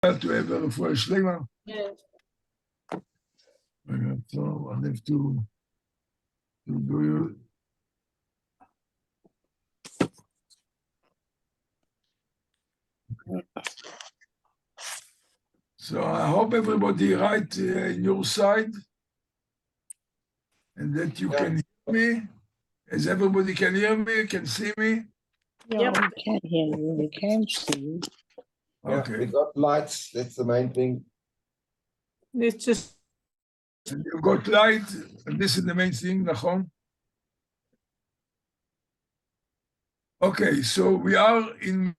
to have a refuah shlema. Yes. So I have to do So I hope everybody right in your side and that you can hear me. As everybody can hear me, can see me. Yeah, we can hear you. We can see you. Okay. Yeah, we got lights. That's the main thing. It's just And you've got light, and this is the main thing, Nachon. Okay, so we are in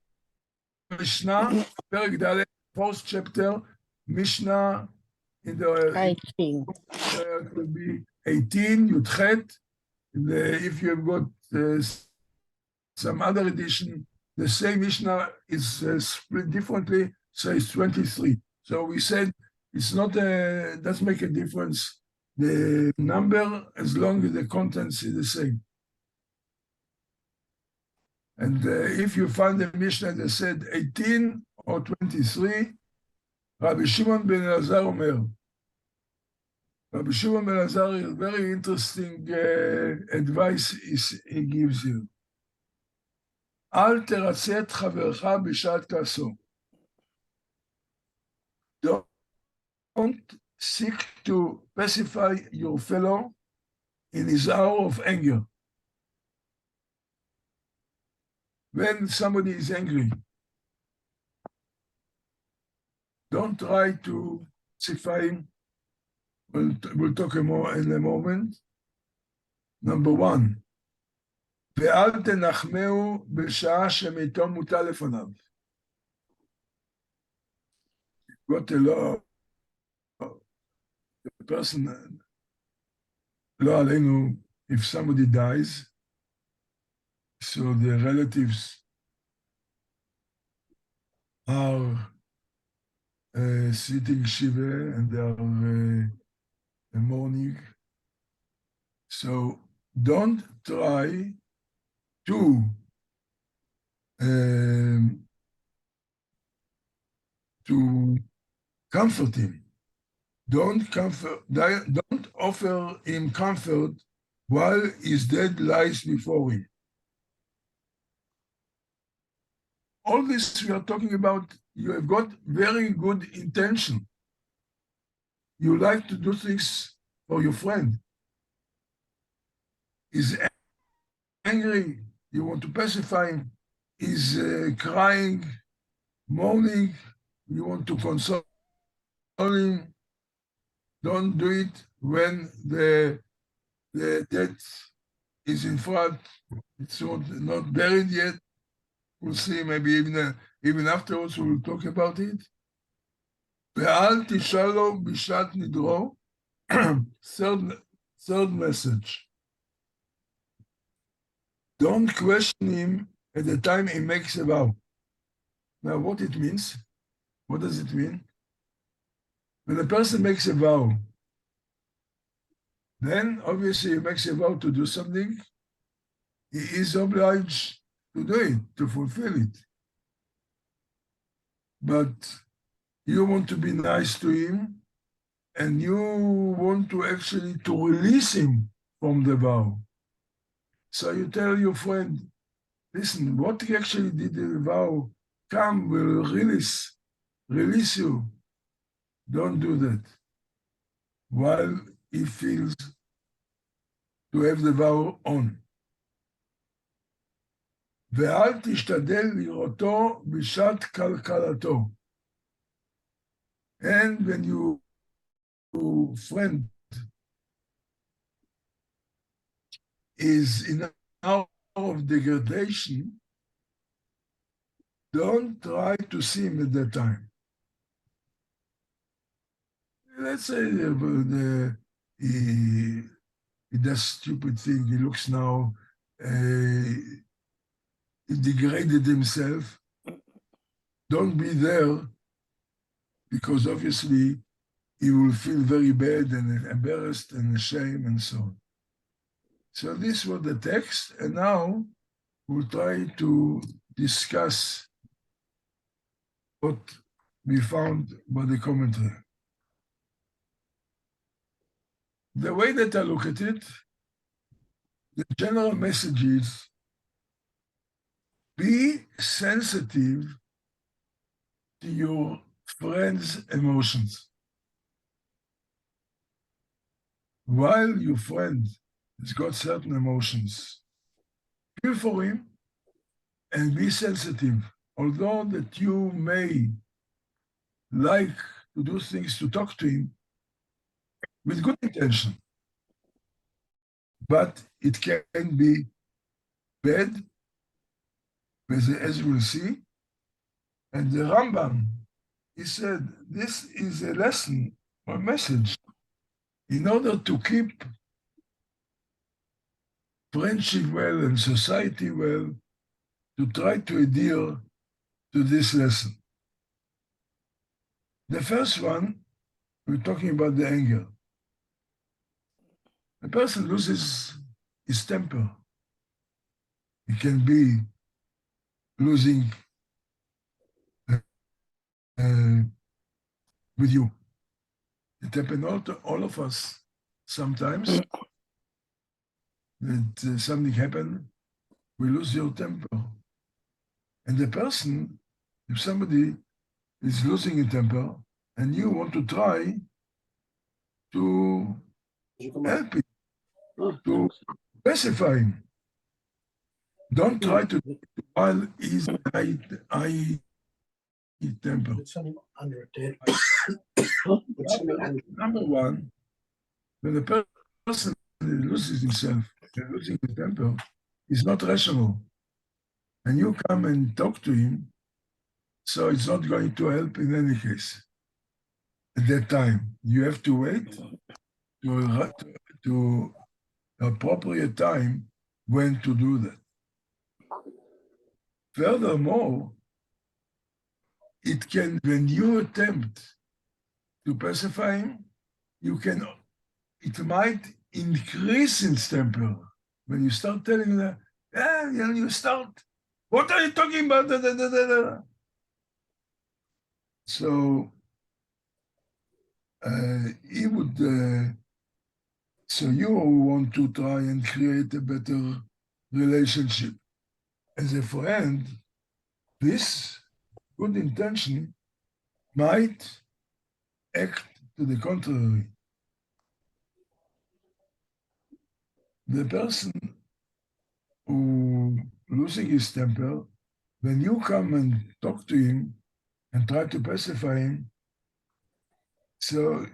Mishnah, Perek Dalet, fourth chapter, Mishnah in the 18. it will be 18, Yudchet. If you've got some other edition, the same Mishnah is split differently, so it's 23. So we said it's not doesn't make a difference the number as long as the contents is the same. And if you find a Mishnah that said 18 or 23, Rabbi Shimon ben Elazar Omer. Rabbi Shimon ben Elazar is very interesting advice he gives you. אל תרצה את חברך בשעת כעסו. Don't seek to pacify your fellow in his hour of anger. When somebody is angry, don't try to pacify him. We'll talk more in a moment. Number one, ואל תנחמהו בשעה שמיתו מוטל לפניו. Got a law, the person, לא עלינו, if somebody dies, so the relatives are sitting shiva and they are mourning. So don't try to comfort him. Don't offer him comfort while his dead lies before him. All this we are talking about, you have got very good intention. You like to do things for your friend. He's angry, you want to pacify him. He's crying, mourning, you want to console him. Don't do it when the death is in front. It's not buried yet. We'll see, maybe even afterwards we'll talk about it. ואל תשאל לו בשעת נדרו. Third message. Don't question him at the time he makes a vow. Now, what it means? What does it mean? When a person makes a vow, then obviously he makes a vow to do something, he is obliged to do it, to fulfill it. But you want to be nice to him, and you want to actually to release him from the vow. So you tell your friend, listen, what he actually did in the vow, come, we'll release you. Don't do that. While he feels to have the vow on. ואל תשתדל לראותו בשעת כלכלתו. And when your friend is in an hour of degradation, don't try to see him at that time. Let's say he does stupid thing, he looks now, he degraded himself. Don't be there, because obviously he will feel very bad and embarrassed and ashamed and so on. So this was the text, and now we'll try to discuss what be found by the commentary. The way that I look at it, the general message is be sensitive to your friend's emotions. While your friend has got certain emotions, feel for him and be sensitive. Although that you may like to do things to talk to him with good intention, but it can be bad, as we'll see. And the Rambam, he said, this is a lesson or a message in order to keep friendship well and society well, to try to adhere to this lesson. The first one, we're talking about the anger. The person loses his temper. He can be losing with you. It happens to all of us sometimes that something happened, we lose your temper. And the person, if somebody is losing a temper and you want to try to help him, to pacify him, don't try to do it while he's high temper. Number one, when the person loses himself and losing his temper, he's not rational. And you come and talk to him, so it's not going to help in any case. At that time, you have to wait to appropriate time when to do that. Furthermore, it can, when you attempt to pacify him, it might increase his temper. When you start telling them, you start, what are you talking about? Da, da, da, da, da. So he would, so you want to try and create a better relationship. As a friend, this good intention might act to the contrary. The person who losing his temper, when you come and talk to him and try to pacify him, so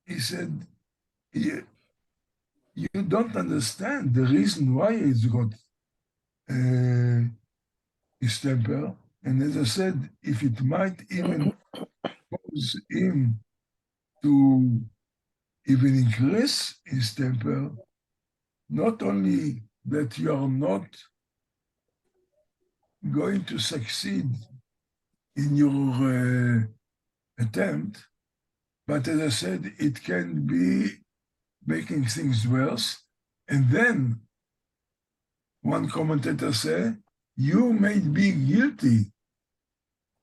he said, you don't understand the reason why he's got his temper. And as I said, if it might even cause him to even increase his temper, not only that you are not going to succeed in your attempt, but as I said, it can be making things worse. And then one commentator said, you may be guilty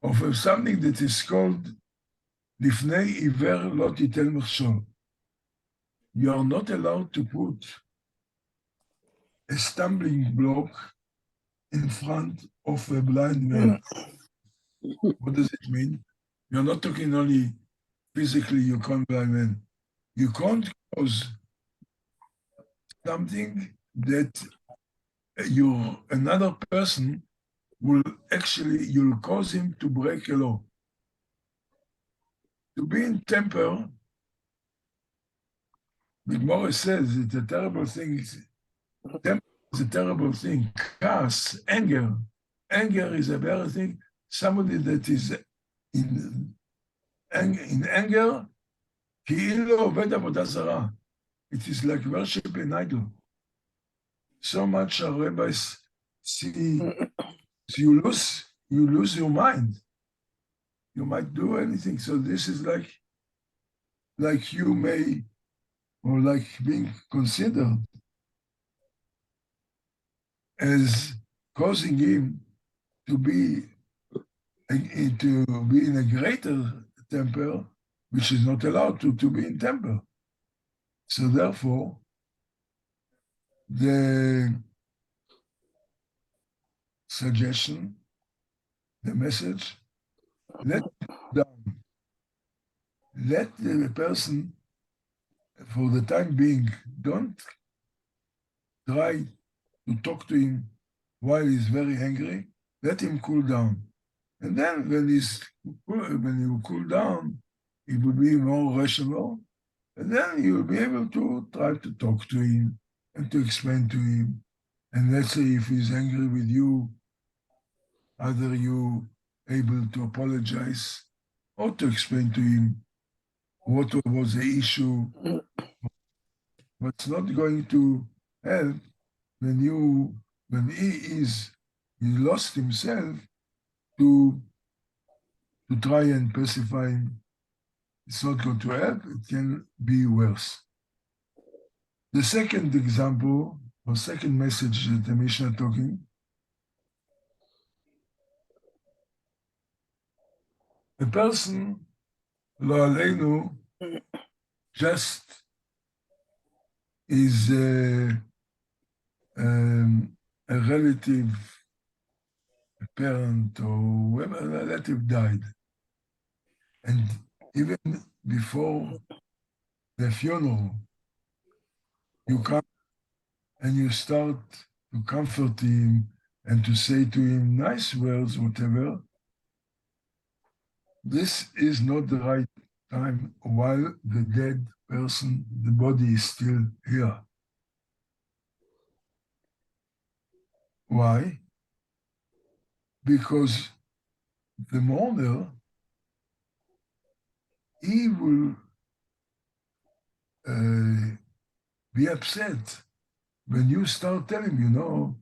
of something that is called Lifnei Iver Lo Titel Mechshol. You are not allowed to put a stumbling block in front of a blind man. What does it mean? You're not talking only physically, you can't blind man. You can't cause something that another person you'll cause him to break a law. To be in temper, the Gemara says it's a terrible thing. Temper is a terrible thing. Chaos, anger is a bad thing. Somebody that is in anger, it is like worship an idol. So much our rabbis see, you lose your mind. You might do anything. So this is like you may, or like being considered as causing him to be to be in a greater temper, which is not allowed to be in temper. So therefore, the suggestion, the message, let down, let the person, for the time being, don't try to talk to him while he's very angry. Let him cool down. And then when he will cool down, it will be more rational. And then you will be able to try to talk to him and to explain to him. And let's say if he's angry with you, either you able to apologize or to explain to him what was the issue. But it's not going to help when he lost himself to try and pacify him. It's not going to help. It can be worse. The second example or second message that the Mishnah talking, a person, lo aleinu, just is a relative, a parent, or whoever a relative died. And even before the funeral, you come and you start to comfort him and to say to him nice words, whatever. This is not the right time while the dead person, the body is still here. Why? Because the mourner, he will be upset when you start telling him,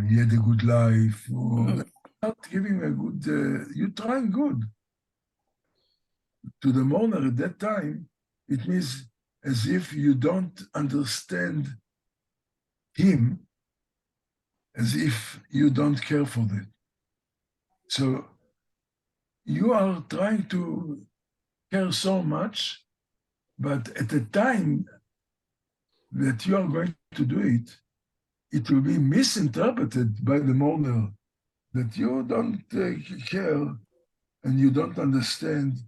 he had a good life, or start giving a good, you're trying good. To the mourner at that time, it means as if you don't understand him, as if you don't care for them. So you are trying to care so much, but at the time that you are going to do it, it will be misinterpreted by the mourner that you don't care and you don't understand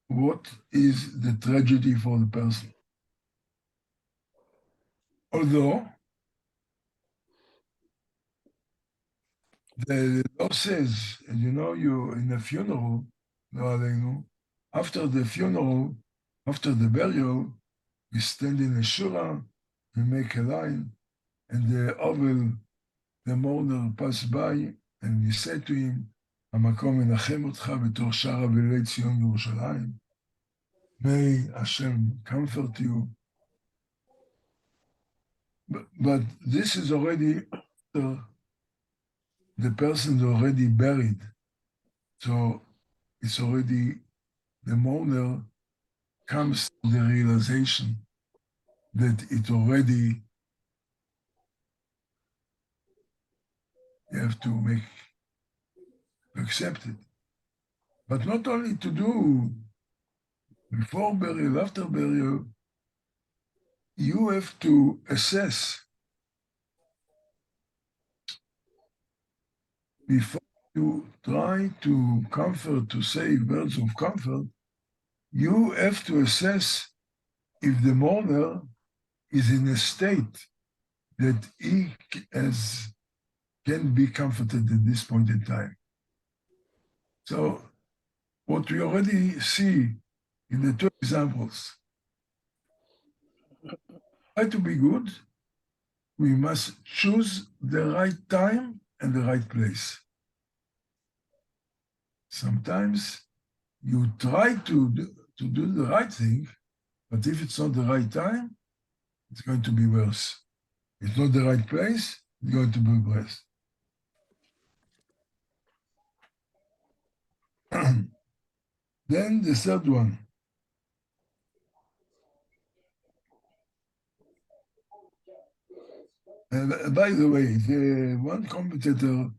what is the tragedy for the person. Although the law says, and you in a funeral, after the funeral, after the burial, we stand in a shura, we make a line, and the mourner pass by, and we say to him, המקום מנחם אותך בתור שאר אבלי ציון וירושלים. May Hashem comfort you. But this is already after the person is already buried. So it's already, the mourner comes to the realization that it already, you have to accept it. But not only to do before burial, after burial, you have to assess before you try to comfort, to say words of comfort, you have to assess if the mourner is in a state that he can be comforted at this point in time. So what we already see in the two examples, try to be good, we must choose the right time and the right place. Sometimes you try to do the right thing, but if it's not the right time, it's going to be worse. If it's not the right place, it's going to be worse. Then the third one. By the way, one commentator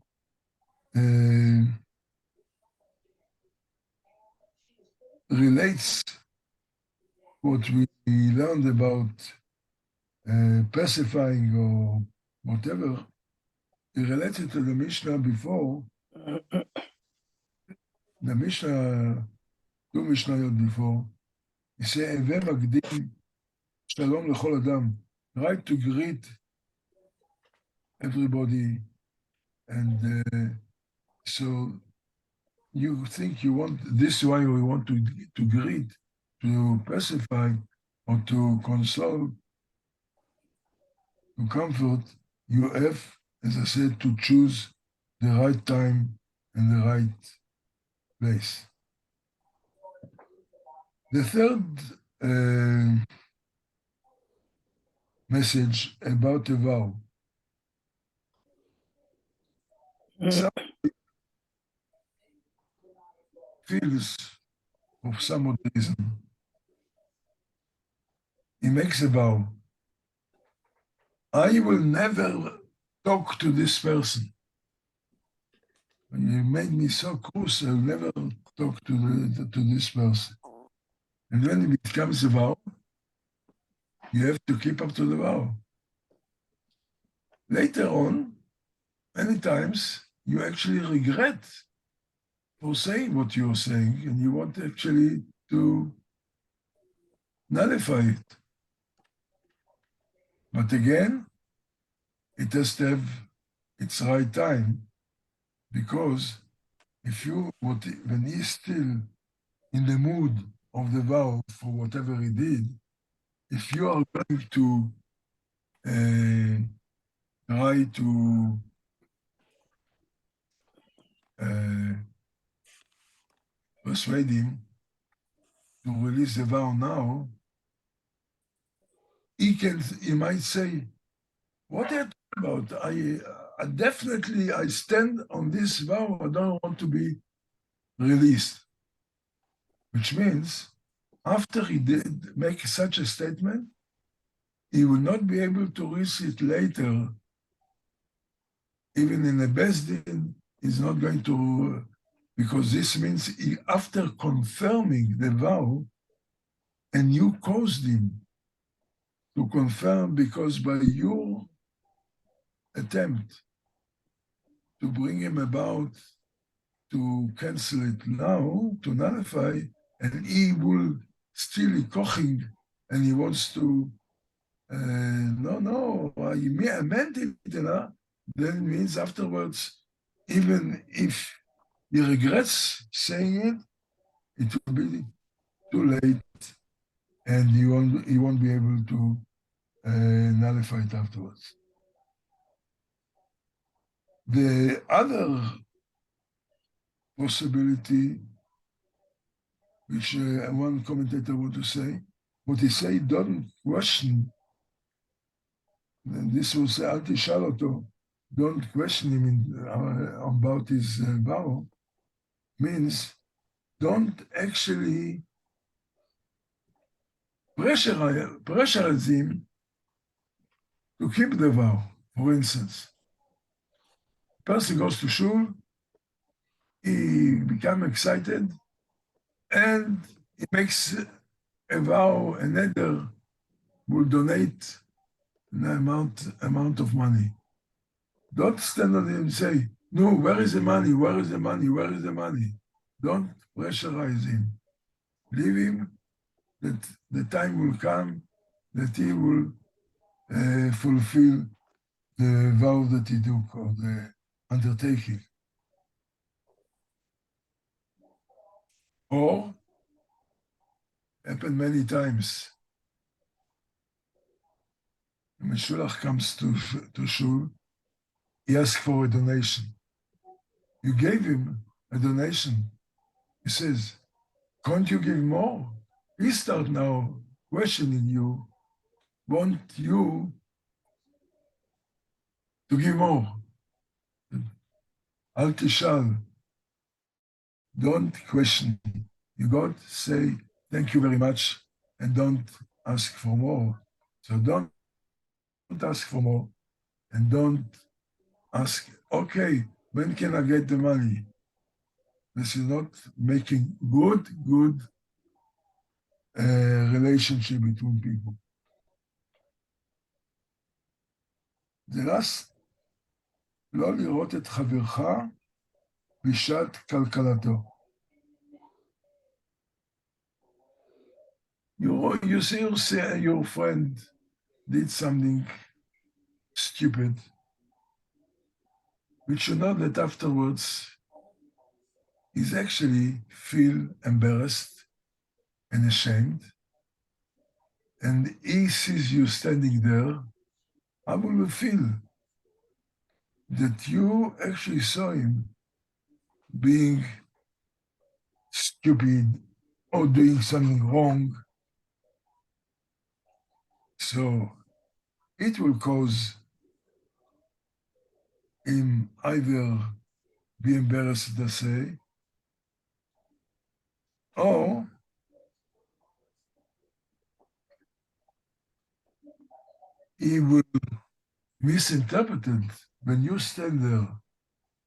relates what we learned about pacifying or whatever. He relates it to the Mishnah before. The Mishnah, two Mishnayot before. He said, "Heve magdim shalom lechol adam." Right to greet everybody, and so you think you want this why we want to greet, to pacify, or to console, to comfort. You have, as I said, to choose the right time and the right place. The third message about a vow. Some feels for some odd reason. He makes a vow. I will never talk to this person. You made me so close, I'll never talk to this person. And when it becomes a vow, you have to keep up to the vow. Later on, many times, you actually regret for saying what you're saying, and you want actually to nullify it. But again, it has to have its right time, because when he's still in the mood of the vow for whatever he did, if you are going to try to persuade him to release the vow now, he might say, "What are you talking about? I definitely stand on this vow. I don't want to be released." Which means, after he did make such a statement, he will not be able to release it later. Even in a Bezdin, he's not going to, because this means after confirming the vow, and you caused him to confirm, because by your attempt to bring him about to cancel it now, to nullify, and he will still be koching, and he wants to, no, I meant it, then it means afterwards, even if he regrets saying it will be too late, and he won't be able to nullify it afterwards. The other possibility, which one commentator want to say, what he say, don't question, and this was Al Tishal Oto, don't question him about his vow, means don't actually pressurize him to keep the vow. For instance, person goes to shul, he becomes excited, and he makes a vow, a neder will donate an amount of money. Don't stand on him and say, "No, where is the money? Where is the money? Where is the money?" Don't pressurize him. Leave him that the time will come that he will fulfill the vow that he took, or the undertaking. Or, happened many times, when Shulach comes to shul, he asks for a donation. You gave him a donation. He says, "Can't you give more?" He start now questioning you, want you to give more. Al tishal, don't question. You got to say thank you very much, and don't ask for more. So don't ask for more, and don't ask, "Okay, when can I get the money?" This is not making good relationship between people. זה לא לראות את חברך בשעת כלכלתו. You see your friend did something stupid, which you know that afterwards he's actually feel embarrassed and ashamed, and he sees you standing there. How will you feel that you actually saw him being stupid or doing something wrong? So it will cause him either be embarrassed to say, or he will misinterpret it when you stand there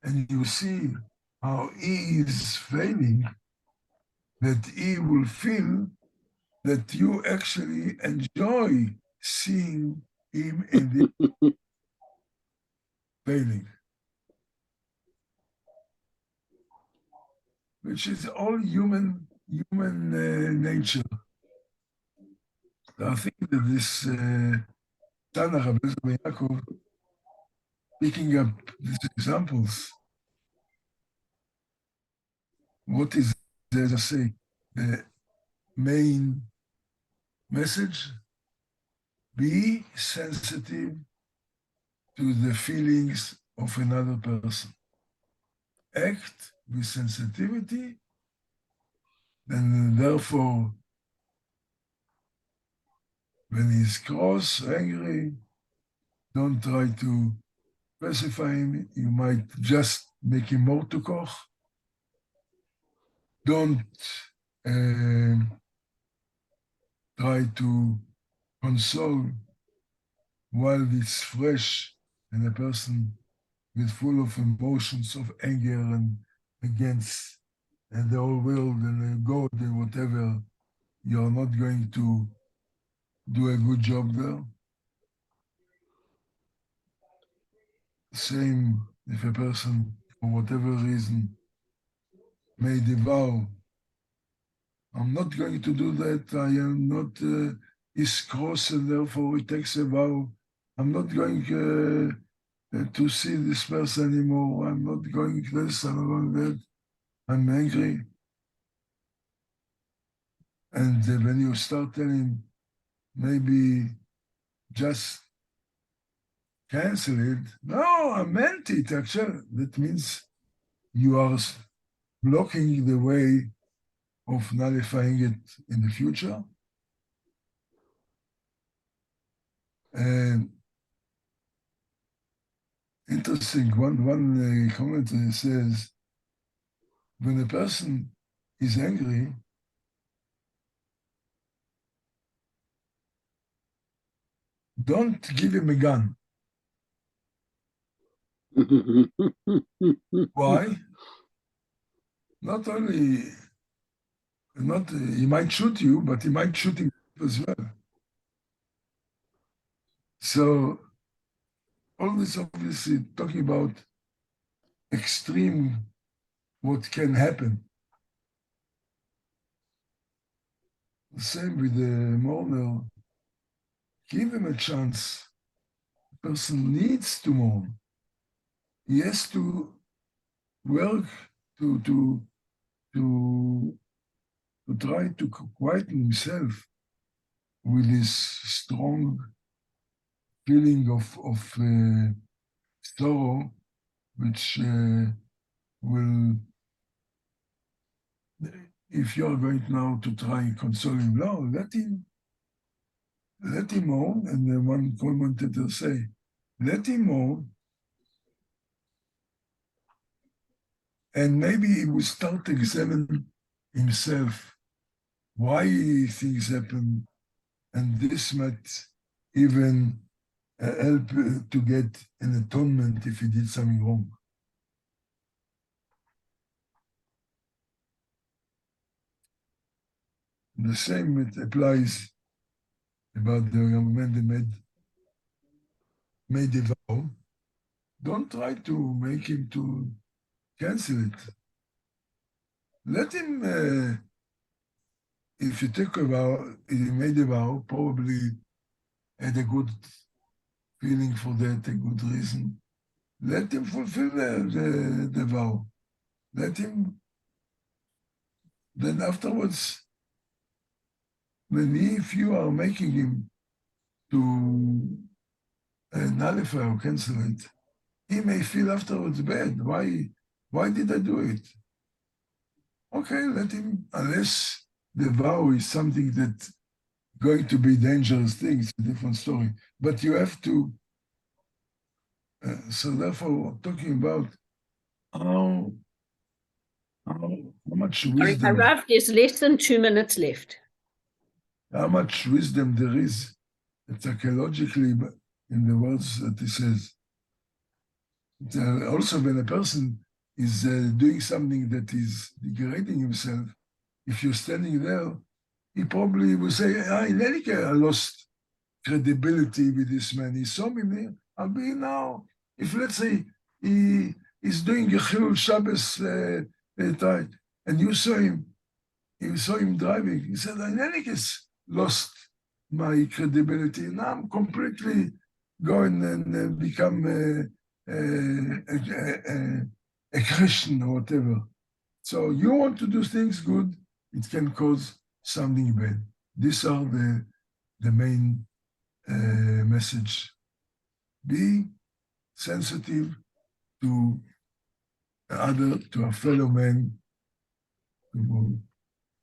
and you see how he is failing, that he will feel that you actually enjoy seeing him in the failing, which is all human nature. I think that this Tanakh, Rabbi Yaakov, picking up these examples, what is, as I say, the main message? Be sensitive to the feelings of another person. Act with sensitivity, and therefore, when he's cross, angry, don't try to pacify him. You might just make him more to koch. Don't try to console while it's fresh and a person with full of emotions of anger and against and the whole world and the God and whatever. You're not going to do a good job there. Same if a person, for whatever reason, made a vow, I'm not going to do that, I am not, is cross and therefore he takes a vow, I'm not going to see this person anymore, I'm not going this, I'm not going that, I'm angry. And when you start telling, maybe just cancel it. No, I meant it, actually. That means you are blocking the way of nullifying it in the future. And interesting, one comment says, when a person is angry, don't give him a gun. Why? Not only, he might shoot you, but he might shoot him as well. So, all this obviously talking about extreme, what can happen. The same with the mourner. Give him a chance. The person needs to mourn. He has to work to try to quieten himself with this strong feeling of sorrow, which will, if you're going now to try and console him, no, let him mourn. And one commentator say, let him mourn, and maybe he will start to examine himself why things happen, and this might even help to get an atonement if he did something wrong. The same it applies about the young man that made a vow. Don't try to make him to cancel it. Let him, if you take a vow, he made a vow, probably had a good feeling for that, a good reason. Let him fulfill the vow. Let him, then afterwards, if you are making him to nullify or cancel it, he may feel afterwards bad. Why did I do it? Okay, let him, unless the vow is something that going to be dangerous thing, it's a different story. But you have to, so therefore, talking about how much wisdom, Rav, there's less than 2 minutes left. how much wisdom there is psychologically in the words that he says. Also, when a person is doing something that is degrading himself, if you're standing there, he probably will say, in any case, I lost credibility with this man. He saw me there. I'll be now. If let's say he is doing a Chilul Shabbos time, and you saw him driving, he said, in any case, lost my credibility. Now I'm completely going and become a Christian or whatever. So you want to do things good, it can cause something bad. These are the main message. Be sensitive to to a fellow man, to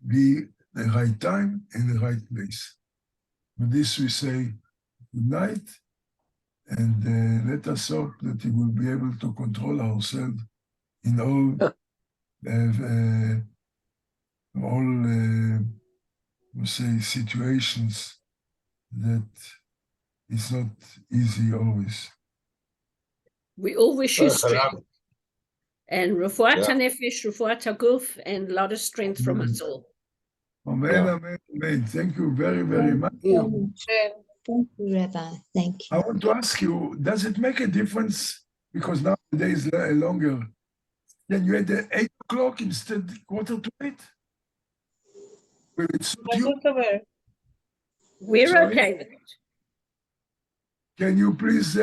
be the right time and the right place. With this we say good night, and let us hope that we will be able to control ourselves in all we say situations that is not easy always. We all wish you strength. And refuat Yeah. hanefesh, refuat haguf, and a lot of strength from us all. Amen, Yeah. amen, amen. Thank you very, very much. Thank you, Rabbi. Thank I you. want to ask you, does it make a difference? Because nowadays longer. Can you at 8 o'clock instead 7:45? Will it suit you? We're Sorry? okay with it. Can you please